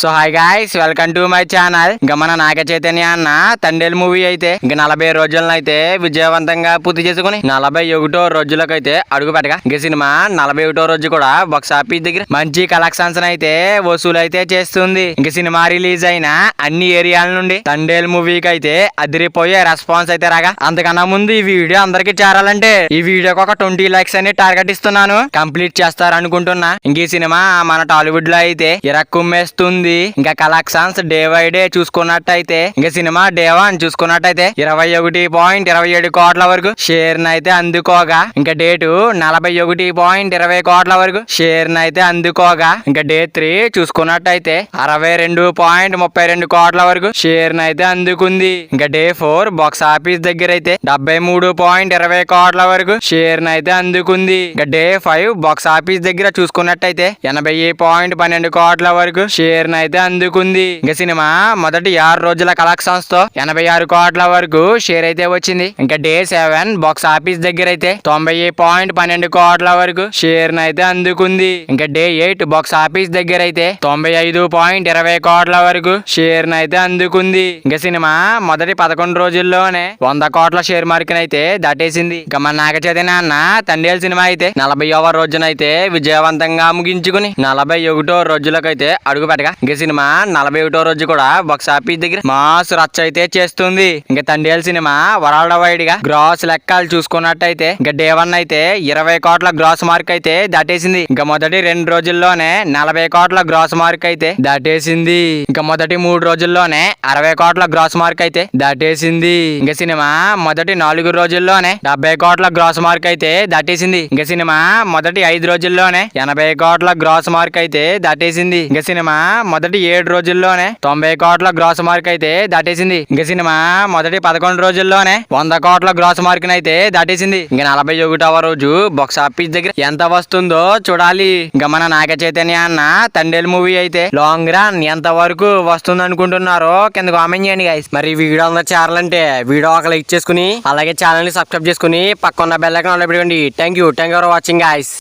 So hi guys, welcome to my channel. ఇంకా మన నాగ చైతన్య అన్న తండేల్ మూవీ అయితే ఇంకా 40 రోజులను అయితే విజయవంతంగా పూర్తి చేసుకుని 41వ రోజులకైతే అడుగు పెట్టగా ఇంకా సినిమా 41వ రోజు కూడా బాక్స్ ఆఫీస్ దగ్గర మంచి కలెక్షన్స్ అయితే వసూలు అయితే చేస్తుంది. ఇంక సినిమా రిలీజ్ అయిన అన్ని ఏరియాల నుండి తండేల్ మూవీకి అయితే అదిరిపోయే రెస్పాన్స్ అయితే రాగా, అంతకన్నా ముందు ఈ వీడియో అందరికి చేరాలంటే ఈ వీడియోకి ఒక 20 లైక్స్ అని టార్గెట్ ఇస్తున్నాను. కంప్లీట్ చేస్తారనుకుంటున్నా. ఇంక ఈ సినిమా మన టాలీవుడ్ లో అయితే ఇరక్కుమ్మేస్తుంది. ఇంకా కలెక్షన్స్ డే బై డే చూసుకున్నట్టయితే ఇంకా సినిమా డే 1 చూసుకున్నట్టయితే 21.27 కోట్ల వరకు షేర్ అయితే అందుకోగా, ఇంకా డే 2 41.20 కోట్ల వరకు షేర్ అయితే అందుకోగా, ఇంకా డే 3 చూసుకున్నట్టయితే 62.32 కోట్ల వరకు షేర్ అయితే అందుకుంది. ఇంకా డే 4 బాక్స్ ఆఫీస్ దగ్గర అయితే 73.20 కోట్ల వరకు షేర్ అయితే అందుకుంది. ఇంకా డే 5 బాక్స్ ఆఫీస్ దగ్గర చూసుకున్నట్టయితే 80.12 కోట్ల వరకు షేర్ అయితే అందుకుంది. ఇంకా సినిమా మొదటి 6 రోజుల కలెక్షన్స్ తో 86 కోట్ల వరకు షేర్ అయితే వచ్చింది. ఇంకా డే 7 బాక్స్ ఆఫీస్ దగ్గర అయితే 90.12 కోట్ల వరకు షేర్ అయితే అందుకుంది. ఇంకా డే 8 బాక్స్ ఆఫీస్ దగ్గర అయితే 95.20 కోట్ల వరకు షేర్ అయితే అందుకుంది. ఇంకా సినిమా మొదటి 11 రోజుల్లోనే 100 కోట్ల షేర్ మార్క్ అయితే దాటేసింది. ఇంకా మన నాగ చైతన్య అన్న తండేల్ సినిమా అయితే 40వ రోజునైతే విజయవంతంగా ముగించుకుని 41వ రోజులకైతే అడుగు పెట్టగా, ఇంకా సినిమా 41వ రోజు కూడా బాక్స్ ఆఫీస్ దగ్గర మాస్ రచ్చ అయితే చేస్తుంది. ఇంకా తండేల్ సినిమా వరల్డ్ వైడ్ గా గ్రాస్ లెక్కలు చూసుకున్నట్టయితే ఇంకా డే 1 అయితే 20 కోట్ల గ్రాస్ మార్క్ అయితే దాటేసింది. ఇంకా మొదటి 2 రోజుల్లోనే 40 కోట్ల గ్రాస్ మార్క్ అయితే దాటేసింది. ఇంకా మొదటి 3 రోజుల్లోనే 60 కోట్ల గ్రాస్ మార్క్ అయితే దాటేసింది. ఇంకా సినిమా మొదటి 4 రోజుల్లోనే 70 కోట్ల గ్రాస్ మార్క్ అయితే దాటేసింది. ఇంకా సినిమా మొదటి 5 రోజుల్లోనే 80 కోట్ల గ్రాస్ మార్క్ అయితే దాటేసింది. ఇంకా సినిమా మొదటి 7 రోజుల్లోనే 90 కోట్ల గ్రాస్ మార్క్ అయితే దాటేసింది. ఇంకా సినిమా మొదటి 11 రోజుల్లోనే 100 కోట్ల గ్రాస్ మార్క్ అయితే దాటేసింది. ఇంకా 41వ రోజు బాక్స్ ఆఫీస్ దగ్గర ఎంత వస్తుందో చూడాలి. ఇంకా మన నాగ చైతన్య అన్న తండేల్ మూవీ అయితే లాంగ్ రన్ ఎంత వరకు వస్తుంది అనుకుంటున్నారో కింద కామెంట్ చేయండి గైస్. మరి వీడియో అందరూ చేరాలంటే వీడియో ఒక లైక్ చేసుకుని అలాగే ఛానల్ ని సబ్స్క్రైబ్ చేసుకుని పక్కన బెల్ ఐకాన్ ఆన్ లో పెట్టుకోండి. Thank you for watching guys.